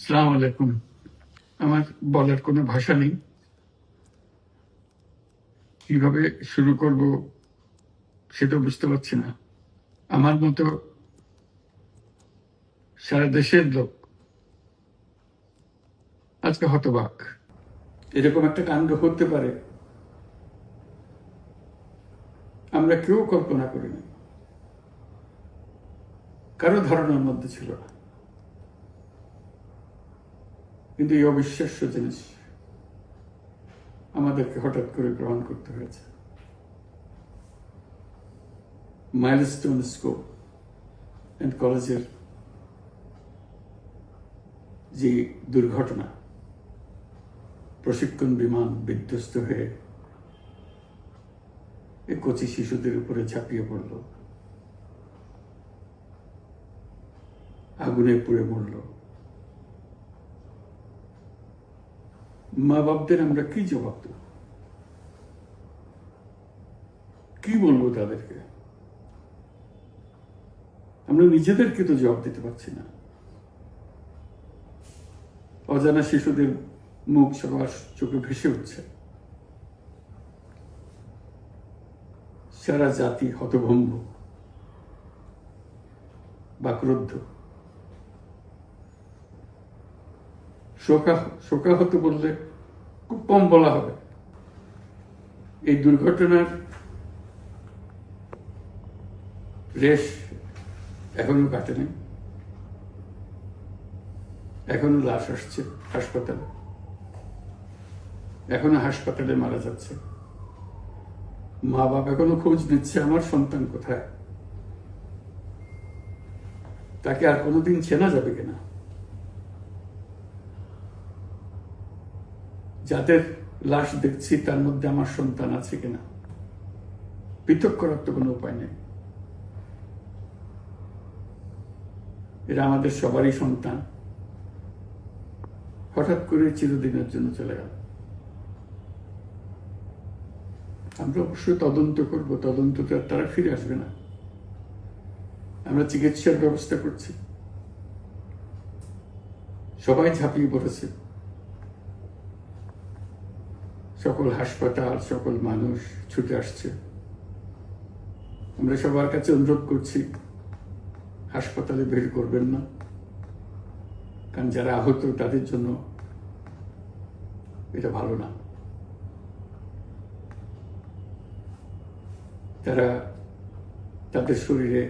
আসসালামু আলাইকুম। আমার বলার কোনো ভাষা নেই, কিভাবে শুরু করব সেটা বুঝতে পারছি না। আমার মতো সারা দেশের লোক আজকে হতবাক। এরকম একটা কাণ্ড হতে পারে আমরা কেউ কল্পনা করিনি, কারো ধারণার মধ্যে ছিল না। কিন্তু এই অবিশ্বাস্য জিনিস আমাদেরকে হঠাৎ করে গ্রহণ করতে হয়েছে। মাইলস্টোন স্কুল অ্যান্ড কলেজের যে দুর্ঘটনা, প্রশিক্ষণ বিমান বিধ্বস্ত হয়ে এই কচি শিশুদের উপরে ঝাঁপিয়ে পড়ল, আগুনে পুড়ে মরল। মা বাপদের আমরা কি জবাব দেব? কি বলবো তাদেরকে? আমরা নিজেদেরকে তো জবাব দিতে পারছি না। অজানা শিশুদের মুখ সবার চোখে ভেসে উঠছে। সারা জাতি হতভম্ব বা ক্রুদ্ধ। শোকাহত বললে খুব কম বলা হবে। এই দুর্ঘটনার রেশ এখনো কাটেনি। এখনো লাশ আসছে হাসপাতালে, এখনো হাসপাতালে মারা যাচ্ছে। মা বাপ এখনো খোঁজ নিচ্ছে আমার সন্তান কোথায়, তাকে আর কোনোদিন চেনা যাবে কিনা। যাদের লাশ দেখছি তার মধ্যে আমার সন্তান আছে কিনা পৃথক করার তো কোনো উপায় নেই। এরা আমাদের সবারই সন্তান, হঠাৎ করে চিরদিনের জন্য চলে গেল। আমরা অবশ্যই তদন্ত করব, তদন্তটা তারা ফিরে আসবে না। আমরা চিকিৎসার ব্যবস্থা করছি, সবাই ঝাঁপিয়ে পড়েছে। সকল হাসপাতাল, সকল মানুষ ছুটে আসছে। আমরা সবার কাছে অনুরোধ করছি, হাসপাতালে ভিড় করবেন না, কারণ যারা আহত তাদের জন্য এটা ভালো না। তারা তাদের শরীরে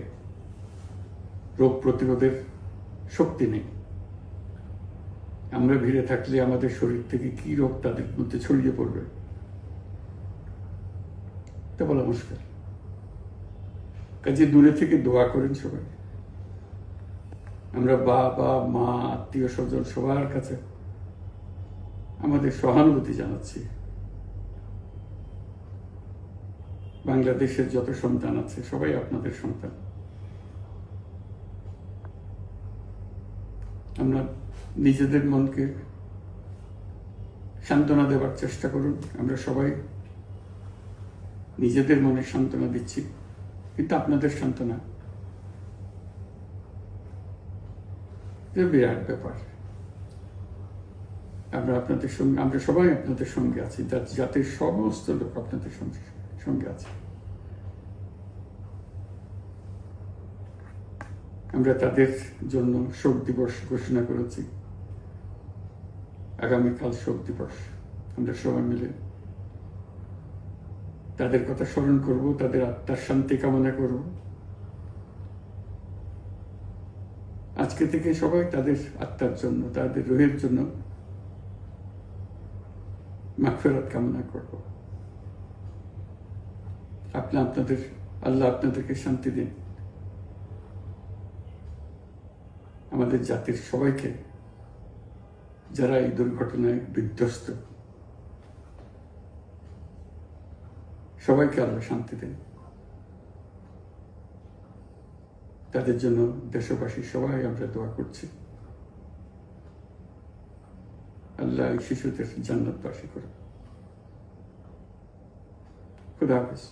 রোগ প্রতিরোধের শক্তি নেই। আমরা ভিড়ে থাকলে আমাদের শরীর থেকে কি রোগ তাদের মধ্যে ছড়িয়ে পড়বে তা বলা মুশকিল। কাজে দূরে থেকে দোয়া করেন সবাই। আমরা বাবা মা আত্মীয় স্বজন সবার কাছে আমাদের সহানুভূতি জানাচ্ছি। বাংলাদেশের যত সন্তান আছে সবাই আপনাদের সন্তান। আমরা নিজেদের মনকে সান্ত্বনা দেওয়ার চেষ্টা করুন। আমরা সবাই নিজেদের মনে সান্ত্বনা দিচ্ছি, কিন্তু আপনাদের সান্ত্বনা বিরাট ব্যাপার। আমরা সবাই আপনাদের সঙ্গে আছি, জাতির সমস্ত লোক আপনাদের সঙ্গে আছে। আমরা তাদের জন্য শোক দিবস ঘোষণা করেছি। আগামীকাল শোক দিবস। আমরা সবাই মিলে তাদের কথা স্মরণ করব, তাদের আত্মার শান্তি কামনা করব। আজকে থেকে সবাই তাদের আত্মার জন্য, তাদের রুহের জন্য মাগফিরাত কামনা করব। আল্লাহ আপনাদেরকে শান্তি দিন। আমাদের জাতির সবাইকে, যারা এই দুর্ঘটনায় বিধ্বস্ত, সবাইকে আল্লাহ শান্তি দেন। তাদের জন্য দেশবাসী সবাই আমরা দোয়া করছি। আল্লাহ এই শিশুদের জান্নাতবাসী করে। খুদা হাফেজ।